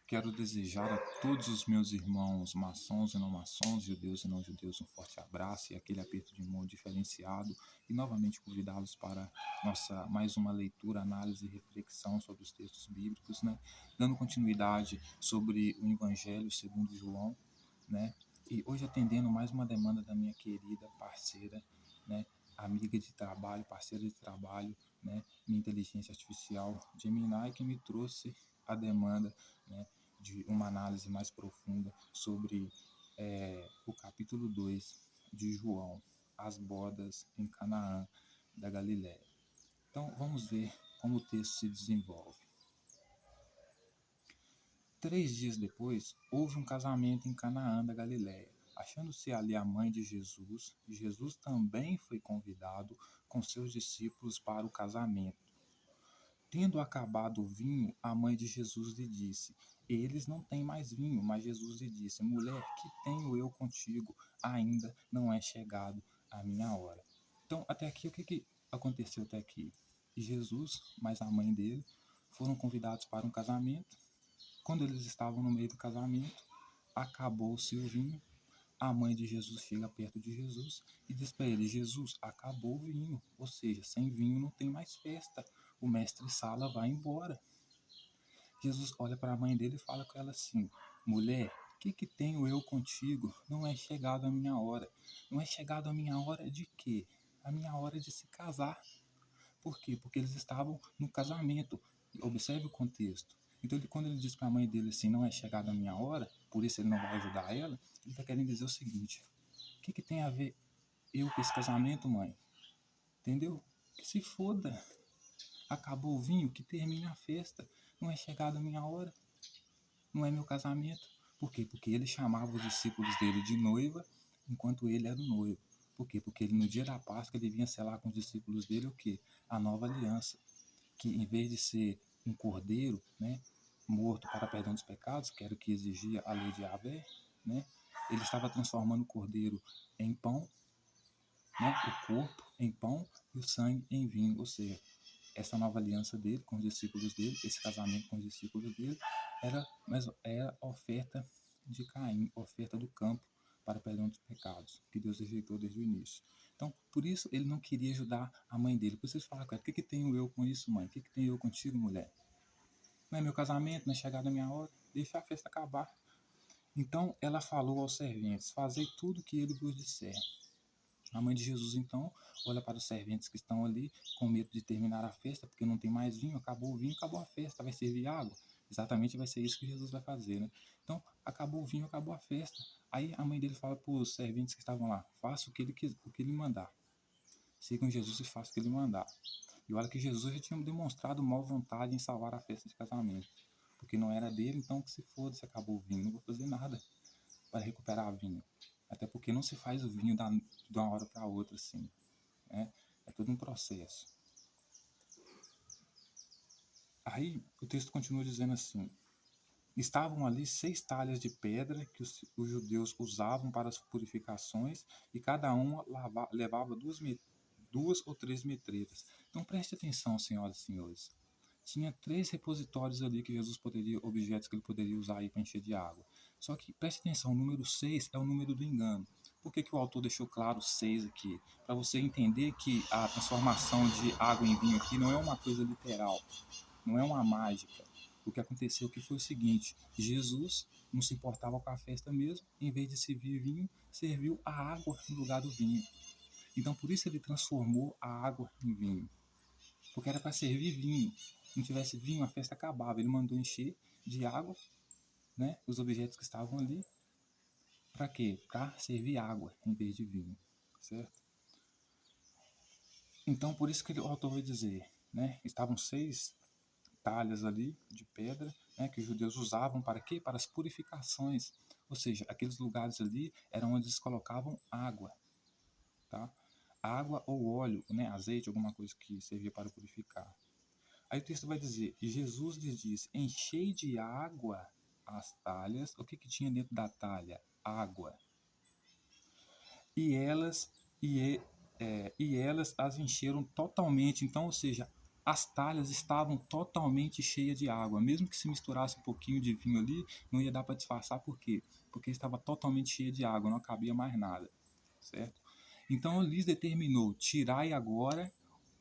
Quero desejar a todos os meus irmãos maçons e não maçons, judeus e não judeus, um forte abraço e aquele aperto de mão diferenciado e novamente convidá-los para nossa mais uma leitura, análise e reflexão sobre os textos bíblicos, né? Dando continuidade sobre o Evangelho segundo João, né? E hoje atendendo mais uma demanda da minha querida parceira, né? Amiga de trabalho, parceira de trabalho, né? Minha inteligência artificial Gemini, que me trouxe a demanda, né, de uma análise mais profunda sobre o capítulo 2 de João, as bodas em Canaã da Galiléia. Então, vamos ver como o texto se desenvolve. 3 dias depois, houve um casamento em Canaã da Galiléia. Achando-se ali a mãe de Jesus, Jesus também foi convidado com seus discípulos para o casamento. Tendo acabado o vinho, a mãe de Jesus lhe disse: Eles não têm mais vinho. Mas Jesus lhe disse: Mulher, que tenho eu contigo? Ainda não é chegado a minha hora. Então, até aqui, o que aconteceu até aqui? Jesus, mais a mãe dele, foram convidados para um casamento. Quando eles estavam no meio do casamento, acabou-se o vinho. A mãe de Jesus chega perto de Jesus e diz para ele: Jesus, acabou o vinho, ou seja, sem vinho não tem mais festa, o mestre Sala vai embora. Jesus olha para a mãe dele e fala com ela assim: mulher, o que tenho eu contigo? Não é chegado a minha hora. Não é chegado a minha hora de quê? A minha hora de se casar. Por quê? Porque eles estavam no casamento. Observe o contexto. Então, quando ele diz para a mãe dele assim, não é chegada a minha hora, por isso ele não vai ajudar ela, ele está querendo dizer o seguinte: o que tem a ver eu com esse casamento, mãe? Entendeu? Que se foda. Acabou o vinho, que termine a festa. Não é chegada a minha hora. Não é meu casamento. Por quê? Porque ele chamava os discípulos dele de noiva, enquanto ele era o noivo. Por quê? Porque ele, no dia da Páscoa, ele vinha selar com os discípulos dele o quê? A nova aliança. Que em vez de ser um cordeiro, né, morto para perdão dos pecados, que era o que exigia a lei de Yahvé, né, ele estava transformando o cordeiro em pão, né, o corpo em pão e o sangue em vinho. Ou seja, essa nova aliança dele com os discípulos dele, esse casamento com os discípulos dele, era oferta de Caim, oferta do campo para perdão dos pecados, que Deus rejeitou desde o início. Então, por isso ele não queria ajudar a mãe dele. Por isso ele fala com ela: o que tenho eu com isso, mãe? O que tenho eu contigo, mulher? Não é meu casamento, não é chegada a minha hora, deixa a festa acabar. Então ela falou aos serventes: fazei tudo o que ele vos disser. A mãe de Jesus, então, olha para os serventes que estão ali, com medo de terminar a festa, porque não tem mais vinho, acabou o vinho, acabou a festa, vai servir água. Exatamente vai ser isso que Jesus vai fazer, né? Então, acabou o vinho, acabou a festa. Aí a mãe dele fala para os serventes que estavam lá: faça o que ele mandar. Sigam Jesus e façam o que ele mandar. E olha que Jesus já tinha demonstrado má vontade em salvar a festa de casamento. Porque não era dele, então que se foda se acabou o vinho. Não vou fazer nada para recuperar vinho. Até porque não se faz o vinho de uma hora para outra, assim, né? É todo um processo. Aí o texto continua dizendo assim: estavam ali 6 talhas de pedra que os judeus usavam para as purificações, e cada uma levava 2 ou 3 metretas. Então preste atenção, senhoras e senhores. Tinha 3 repositórios ali que Jesus poderia, objetos que ele poderia usar aí para encher de água. Só que preste atenção, o número 6 é o número do engano. Por que o autor deixou claro 6 aqui? Para você entender que a transformação de água em vinho aqui não é uma coisa literal, não é uma mágica. O que aconteceu aqui foi o seguinte: Jesus não se importava com a festa mesmo, em vez de servir vinho, serviu a água no lugar do vinho. Então por isso ele transformou a água em vinho. Porque era para servir vinho. Se não tivesse vinho, a festa acabava. Ele mandou encher de água, né, os objetos que estavam ali. Para quê? Para servir água em vez de vinho. Certo? Então, por isso que o autor vai dizer, né, estavam 6 talhas ali de pedra, né, que os judeus usavam para quê? Para as purificações. Ou seja, aqueles lugares ali eram onde eles colocavam água. Tá? Água ou óleo, né, azeite, alguma coisa que servia para purificar. Aí o texto vai dizer: Jesus lhes disse, enchei de água as talhas. O que tinha dentro da talha? Água. E elas as encheram totalmente. Então, ou seja, as talhas estavam totalmente cheias de água. Mesmo que se misturasse um pouquinho de vinho ali, não ia dar para disfarçar. Por quê? Porque estava totalmente cheia de água, não cabia mais nada, certo? Então lhes determinou: tirai agora.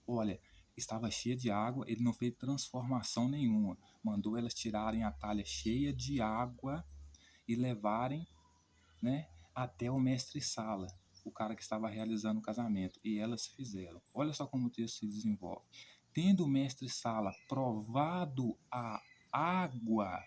Olha, estava cheia de água, ele não fez transformação nenhuma. Mandou elas tirarem a talha cheia de água e levarem, né, até o mestre-sala, o cara que estava realizando o casamento. E elas fizeram. Olha só como o texto se desenvolve. Tendo o mestre-sala provado a água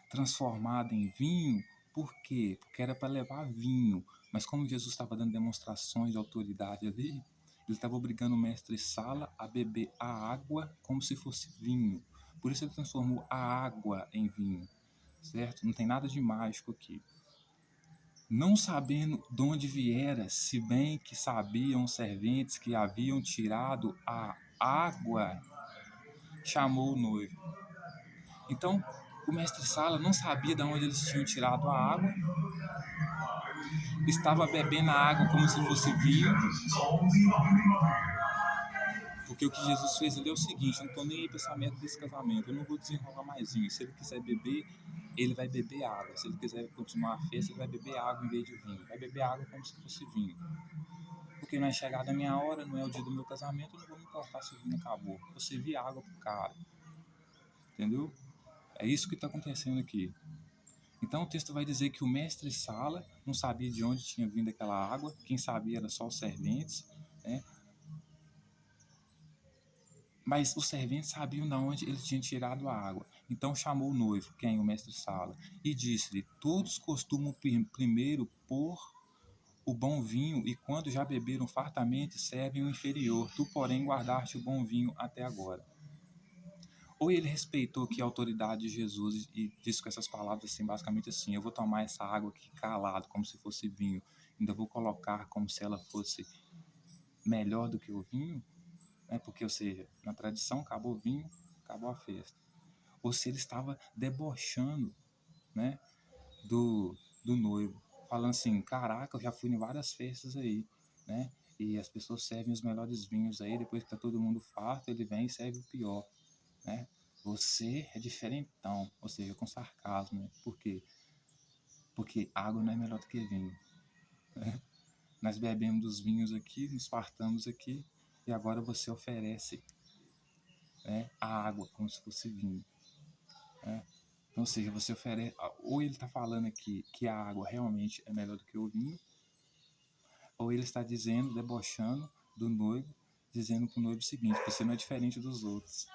transformada em vinho, por quê? Porque era para levar vinho. Mas como Jesus estava dando demonstrações de autoridade ali, ele estava obrigando o mestre-sala a beber a água como se fosse vinho. Por isso ele transformou a água em vinho, certo? Não tem nada de mágico aqui. Não sabendo de onde viera, se bem que sabiam os serventes que haviam tirado a água, chamou o noivo. Então, o mestre-sala não sabia de onde eles tinham tirado a água, estava bebendo a água como se fosse vinho, porque o que Jesus fez ali é o seguinte: eu não estou nem aí para essa meta desse casamento, eu não vou desenrolar mais vinho. Se ele quiser beber, ele vai beber água. Se ele quiser continuar a festa, ele vai beber água em vez de vinho. Vai beber água como se fosse vinho. Porque não é chegada a minha hora, não é o dia do meu casamento, eu não vou me importar se o vinho acabou. Vou servir água pro cara. Entendeu? É isso que está acontecendo aqui. Então o texto vai dizer que o mestre-sala não sabia de onde tinha vindo aquela água, quem sabia era só os serventes, né? Mas os serventes sabiam de onde ele tinha tirado a água. Então chamou o noivo, quem? O mestre-sala, e disse-lhe: todos costumam primeiro pôr o bom vinho, e quando já beberam fartamente, servem o inferior. Tu, porém, guardaste o bom vinho até agora. Ou ele respeitou aqui a autoridade de Jesus e disse com essas palavras assim, basicamente assim: eu vou tomar essa água aqui calado, como se fosse vinho, ainda vou colocar como se ela fosse melhor do que o vinho, né? Porque, ou seja, na tradição, acabou o vinho, acabou a festa. Ou se ele estava debochando, né, do noivo, falando assim: caraca, eu já fui em várias festas aí, né, e as pessoas servem os melhores vinhos aí, depois que tá todo mundo farto, ele vem e serve o pior, né? Você é diferentão, ou seja, com sarcasmo, né? Por quê? Porque água não é melhor do que vinho, né? Nós bebemos dos vinhos aqui, nos fartamos aqui, e agora você oferece, né, a água como se fosse vinho, né? Então, ou seja, você oferece, ou ele está falando aqui que a água realmente é melhor do que o vinho, ou ele está dizendo, debochando do noivo, dizendo para o noivo o seguinte: você não é diferente dos outros.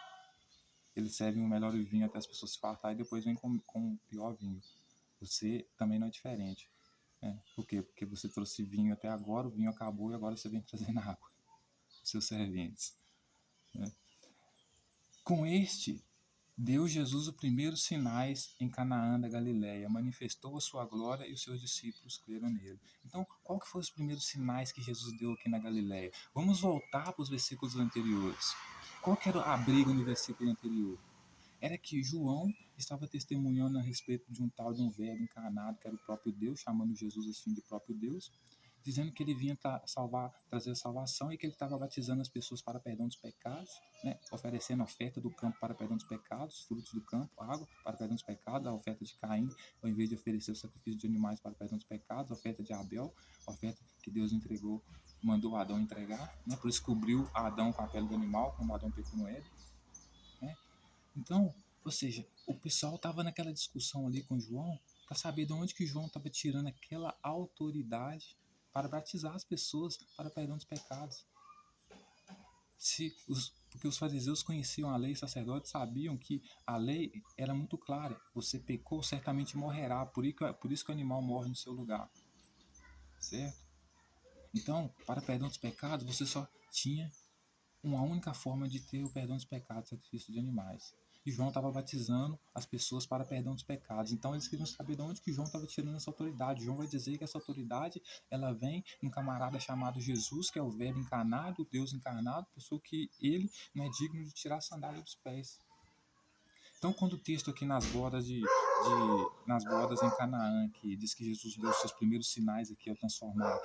Eles servem o melhor vinho até as pessoas se fartarem e depois vem com o pior vinho. Você também não é diferente. Né? Por quê? Porque você trouxe vinho até agora, o vinho acabou e agora você vem trazendo água. Seus serventes. Né? Com este, deu Jesus os primeiros sinais em Canaã da Galileia, manifestou a sua glória e os seus discípulos creram nele. Então, qual que foram os primeiros sinais que Jesus deu aqui na Galileia? Vamos voltar para os versículos anteriores. Qual que era a briga no versículo anterior? Era que João estava testemunhando a respeito de um tal de um verbo encarnado, que era o próprio Deus, chamando Jesus assim de próprio Deus, dizendo que ele vinha trazer a salvação e que ele estava batizando as pessoas para perdão dos pecados, né? Oferecendo a oferta do campo para perdão dos pecados, frutos do campo, água para perdão dos pecados, a oferta de Caim, ao invés de oferecer o sacrifício de animais para perdão dos pecados, a oferta de Abel, a oferta que Deus entregou, mandou Adão entregar, né? Por isso cobriu Adão com a pele do animal, quando Adão pecou no Éden, né? Então, ou seja, o pessoal estava naquela discussão ali com João para saber de onde que João estava tirando aquela autoridade para batizar as pessoas para perdão dos pecados. Porque os fariseus conheciam a lei, os sacerdotes sabiam que a lei era muito clara: você pecou, certamente morrerá, por isso que o animal morre no seu lugar, certo? Então, para perdão dos pecados, você só tinha uma única forma de ter o perdão dos pecados, sacrifício de animais. E João estava batizando as pessoas para perdão dos pecados. Então eles queriam saber de onde que João estava tirando essa autoridade. João vai dizer que essa autoridade ela vem de um camarada chamado Jesus, que é o verbo encarnado, o Deus encarnado, pessoa que ele não é digno de tirar a sandália dos pés. Então, quando o texto aqui nas bodas nas bodas em Canaã, que diz que Jesus deu os seus primeiros sinais aqui ao transformar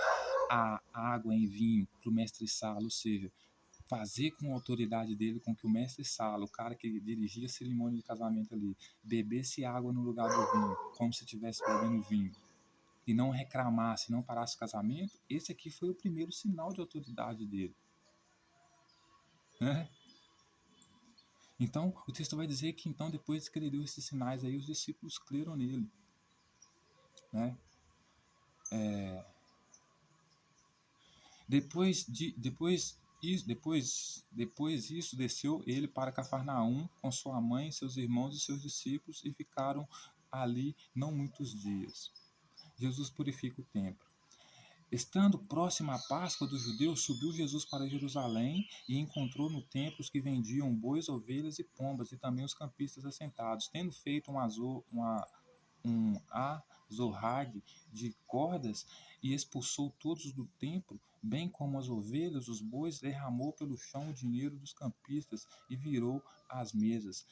a água em vinho para o mestre Sala, ou seja, fazer com a autoridade dele com que o mestre Sala, o cara que dirigia a cerimônia de casamento ali, bebesse água no lugar do vinho, como se estivesse bebendo vinho, e não reclamasse, não parasse o casamento, esse aqui foi o primeiro sinal de autoridade dele. Né? Então, o texto vai dizer que então, depois que ele deu esses sinais aí, os discípulos creram nele. Né? Depois disso, desceu ele para Cafarnaum com sua mãe, seus irmãos e seus discípulos, e ficaram ali não muitos dias. Jesus purifica o templo. Estando próxima à Páscoa dos judeus, subiu Jesus para Jerusalém e encontrou no templo os que vendiam bois, ovelhas e pombas, e também os campistas assentados. Tendo feito um azorrague de cordas, e expulsou todos do templo, bem como as ovelhas, os bois, derramou pelo chão o dinheiro dos campistas e virou as mesas.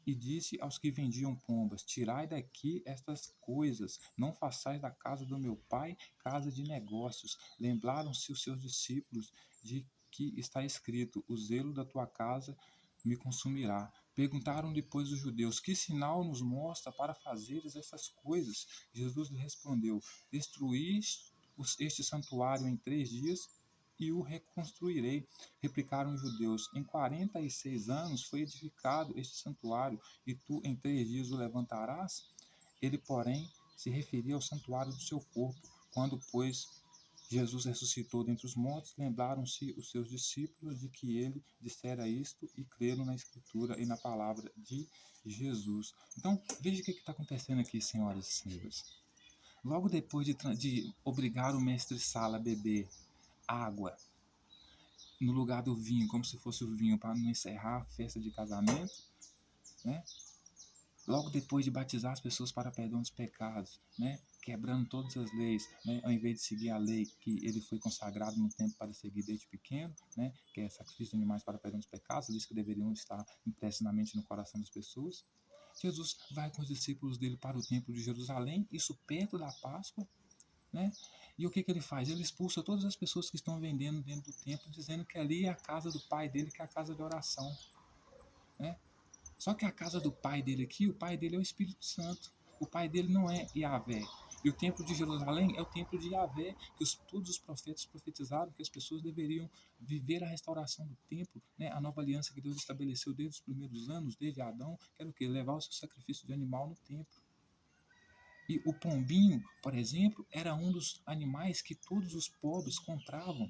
E disse aos que vendiam pombas: tirai daqui estas coisas, não façais da casa do meu pai casa de negócios. Lembraram-se os seus discípulos de que está escrito: o zelo da tua casa me consumirá. Perguntaram depois os judeus: que sinal nos mostra para fazeres essas coisas? Jesus lhe respondeu: destruís este santuário em 3 dias e o reconstruirei. Replicaram os judeus: em 46 anos foi edificado este santuário, e tu em 3 dias o levantarás? Ele, porém, se referia ao santuário do seu corpo. Quando, pois, Jesus ressuscitou dentre os mortos, lembraram-se os seus discípulos de que ele dissera isto e creram na Escritura e na palavra de Jesus. Então, veja o que está acontecendo aqui, senhoras e senhores. Logo depois de obrigar o mestre Sala a beber água no lugar do vinho, como se fosse o vinho, para não encerrar a festa de casamento, né? Logo depois de batizar as pessoas para perdão dos pecados, né? Quebrando todas as leis, né? Ao invés de seguir a lei que ele foi consagrado no tempo para seguir desde pequeno, né? Que é sacrifício de animais para perdão dos pecados, leis que deveriam estar impressas na mente e no coração das pessoas. Jesus vai com os discípulos dele para o templo de Jerusalém, isso perto da Páscoa, né? E o que ele faz? Ele expulsa todas as pessoas que estão vendendo dentro do templo, dizendo que ali é a casa do pai dele, que é a casa de oração. Né? Só que a casa do pai dele aqui, o pai dele é o Espírito Santo. O pai dele não é Yahvé. E o templo de Jerusalém é o templo de Yahvé, que todos os profetas profetizaram que as pessoas deveriam viver a restauração do templo, né? A nova aliança que Deus estabeleceu desde os primeiros anos, desde Adão, que era o quê? Levar o seu sacrifício de animal no templo. E o pombinho, por exemplo, era um dos animais que todos os pobres compravam.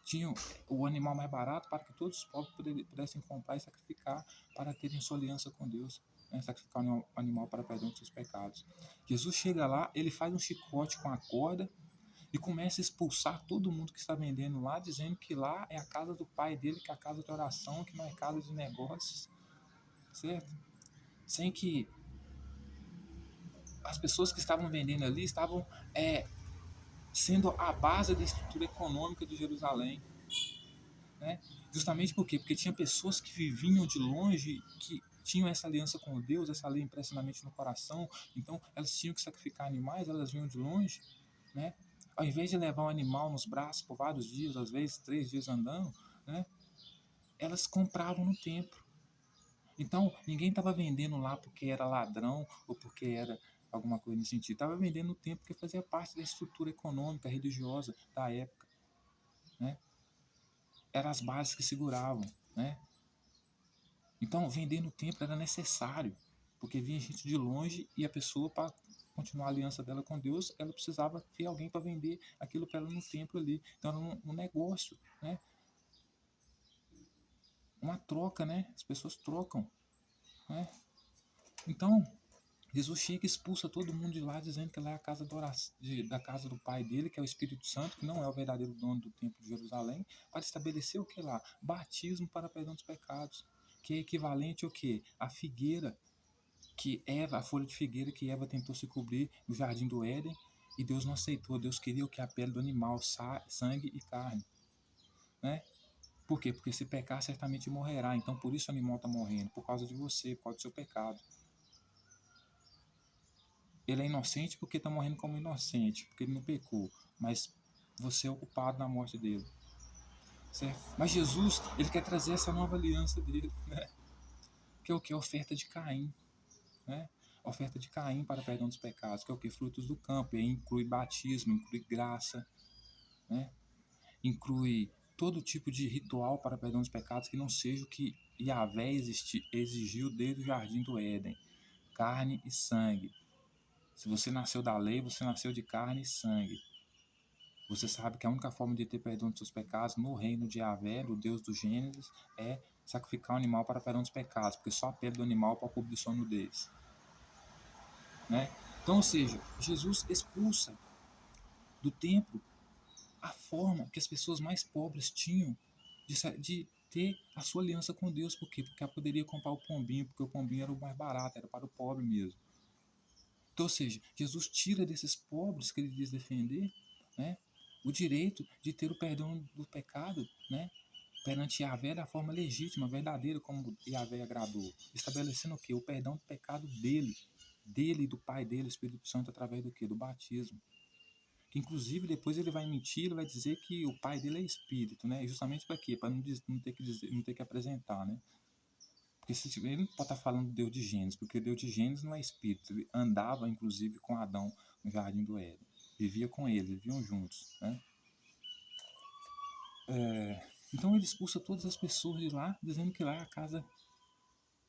Tinham o animal mais barato para que todos os pobres pudessem comprar e sacrificar para terem sua aliança com Deus. Né? Sacrificar o animal para perdão dos seus pecados. Jesus chega lá, ele faz um chicote com a corda e começa a expulsar todo mundo que está vendendo lá, dizendo que lá é a casa do pai dele, que é a casa de oração, que não é casa de negócios. Certo? Sem que as pessoas que estavam vendendo ali estavam sendo a base da estrutura econômica de Jerusalém. Né? Justamente por quê? Porque tinha pessoas que viviam de longe, que tinham essa aliança com Deus, essa lei impressa na mente no coração, então elas tinham que sacrificar animais, elas vinham de longe, né? Ao invés de levar um animal nos braços por vários dias, às vezes 3 dias andando, né? Elas compravam no templo. Então, ninguém estava vendendo lá porque era ladrão ou porque era alguma coisa nesse sentido. Estava vendendo no templo porque fazia parte da estrutura econômica, religiosa da época. Né? Eram as bases que seguravam. Né? Então, vender no templo era necessário, porque vinha gente de longe e a pessoa, para continuar a aliança dela com Deus, ela precisava ter alguém para vender aquilo para ela no templo ali. Então, era um negócio, né? Uma troca, né? As pessoas trocam. Né? Então, Jesus chega e expulsa todo mundo de lá, dizendo que lá é a casa da casa do pai dele, que é o Espírito Santo, que não é o verdadeiro dono do templo de Jerusalém, para estabelecer o que lá? Batismo para perdão dos pecados, que é equivalente ao quê? A figueira, a folha de figueira que Eva tentou se cobrir no jardim do Éden, e Deus não aceitou. Deus queria o que? A pele do animal, sangue e carne. Né? Por quê? Porque se pecar, certamente morrerá. Então, por isso o animal está morrendo, por causa de você, por causa do seu pecado. Ele é inocente porque está morrendo como inocente, porque ele não pecou, mas você é o culpado na morte dele. certo? Mas Jesus, ele quer trazer essa nova aliança dele, né? Que é o que? A oferta de Caim, né? A oferta de Caim para perdão dos pecados, que é o que? Frutos do campo, e aí inclui batismo, inclui graça, né? Inclui todo tipo de ritual para perdão dos pecados que não seja o que Yahvé exigiu desde o jardim do Éden, carne e sangue. Se você nasceu da lei, você nasceu de carne e sangue. Você sabe que a única forma de ter perdão dos seus pecados no reino de Yahvé, do Deus do Gênesis, é sacrificar um animal para perdão dos pecados, porque só a pele do animal para cobrir sua nudez, né? Então, ou seja, Jesus expulsa do templo a forma que as pessoas mais pobres tinham de ter a sua aliança com Deus. Por quê? Porque ela poderia comprar o pombinho, porque o pombinho era o mais barato, era para o pobre mesmo. Então, ou seja, Jesus tira desses pobres que ele diz defender, né, o direito de ter o perdão do pecado, né, perante Yahvé da forma legítima, verdadeira, como Yahvé agradou, estabelecendo o quê? O perdão do pecado dele e do Pai dele, o Espírito Santo, através do quê? Do batismo. Que inclusive depois ele vai mentir, ele vai dizer que o pai dele é espírito, né? Justamente para quê? Para não ter que dizer, não ter que apresentar, né? Porque ele não pode estar falando do Deus de Gênesis, porque o Deus de Gênesis não é espírito. Ele andava, inclusive, com Adão no jardim do Éden. Vivia com ele, viviam juntos, né? Então ele expulsa todas as pessoas de lá, dizendo que lá é a casa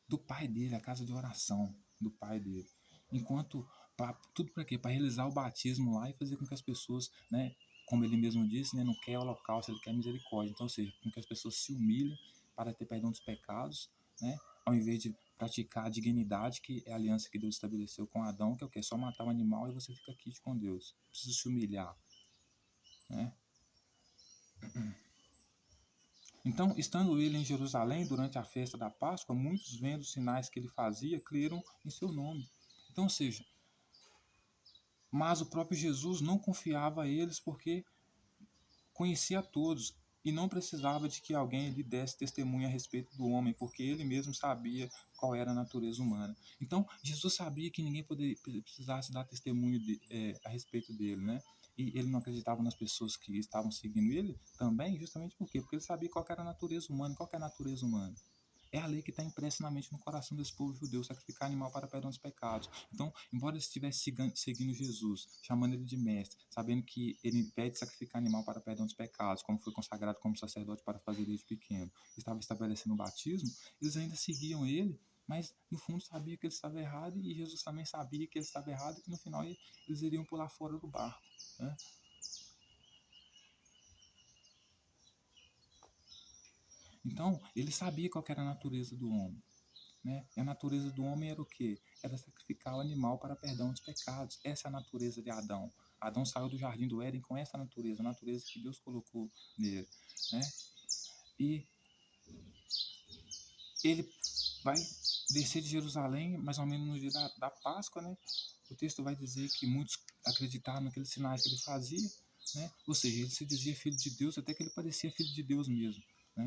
do pai dele, a casa de oração do pai dele. Enquanto, tudo para quê? Para realizar o batismo lá e fazer com que as pessoas, né, como ele mesmo disse, né, não quer holocausto, ele quer misericórdia. Então, ou seja, com que as pessoas se humilhem para ter perdão dos pecados, né, ao invés de praticar a dignidade, que é a aliança que Deus estabeleceu com Adão, que é o que? Só matar o animal e você fica quitte com Deus. Não precisa se humilhar, né? Então, estando ele em Jerusalém durante a festa da Páscoa, muitos, vendo os sinais que ele fazia, creram em seu nome. Então, ou seja, mas o próprio Jesus não confiava a eles porque conhecia a todos e não precisava de que alguém lhe desse testemunho a respeito do homem, porque ele mesmo sabia qual era a natureza humana. Então, Jesus sabia que ninguém precisasse dar testemunho a respeito dele, né? E ele não acreditava nas pessoas que estavam seguindo ele também, justamente por quê? Porque ele sabia qual era a natureza humana. Qual é a natureza humana? É a lei que está impressa na mente, no coração desse povo judeu, sacrificar animal para perdão dos pecados. Então, embora ele estivesse seguindo Jesus, chamando ele de mestre, sabendo que ele pede sacrificar animal para perdão dos pecados, como foi consagrado como sacerdote para fazer desde pequeno, estava estabelecendo o batismo, eles ainda seguiam ele, mas no fundo sabia que ele estava errado, e Jesus também sabia que ele estava errado, e que no final eles iriam pular fora do barco, né? Então, ele sabia qual era a natureza do homem, né? E a natureza do homem era o quê? Era sacrificar o animal para perdão dos pecados. Essa é a natureza de Adão. Adão saiu do jardim do Éden com essa natureza, a natureza que Deus colocou nele, né? E ele vai descer de Jerusalém, mais ou menos no dia da Páscoa, né? O texto vai dizer que muitos acreditaram naqueles sinais que ele fazia, né? Ou seja, ele se dizia filho de Deus, até que ele parecia filho de Deus mesmo, né?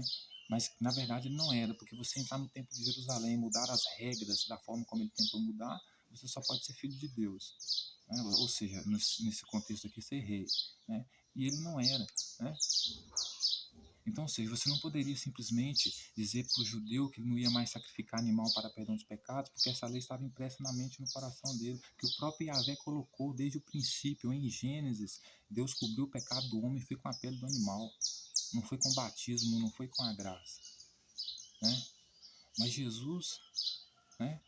Mas na verdade ele não era, porque você entrar no templo de Jerusalém, mudar as regras da forma como ele tentou mudar, você só pode ser filho de Deus, né? Ou seja, nesse contexto aqui, ser rei, né? E ele não era, né? Então, ou seja, você não poderia simplesmente dizer para o judeu que ele não ia mais sacrificar animal para perdão dos pecados, porque essa lei estava impressa na mente e no coração dele, que o próprio Yahvé colocou desde o princípio. Em Gênesis, Deus cobriu o pecado do homem e foi com a pele do animal, não foi com o batismo, não foi com a graça, né? Mas Jesus, né,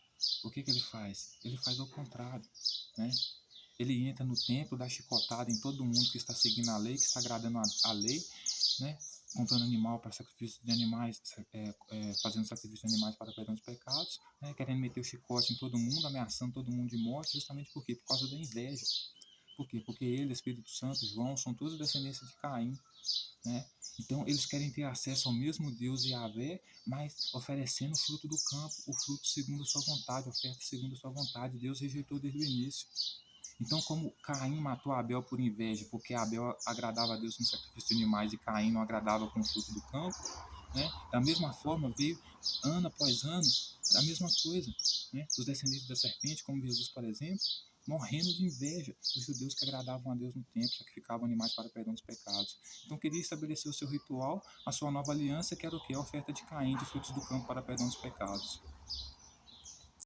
o que ele faz? Ele faz ao contrário, né? Ele entra no templo, dá chicotada em todo mundo que está seguindo a lei, que está agradando a lei, né? Comprando animal para sacrifício de animais, fazendo sacrifício de animais para perdão dos pecados, né? Querendo meter o chicote em todo mundo, ameaçando todo mundo de morte, justamente por quê? Por causa da inveja. Por quê? Porque ele, Espírito Santo, João, são todos descendência de Caim, né? Então eles querem ter acesso ao mesmo Deus Yahvé, mas oferecendo o fruto do campo, o fruto segundo a sua vontade, oferta segundo a sua vontade. Deus rejeitou desde o início. Então, como Caim matou Abel por inveja, porque Abel agradava a Deus com sacrifício de animais e Caim não agradava com o fruto do campo, né? Da mesma forma, veio ano após ano a mesma coisa, né? Os descendentes da serpente, como Jesus, por exemplo, morrendo de inveja dos judeus que agradavam a Deus no templo, sacrificavam animais para perdão dos pecados. Então queria estabelecer o seu ritual, a sua nova aliança, que era o quê? A oferta de Caim, de frutos do campo para perdão dos pecados.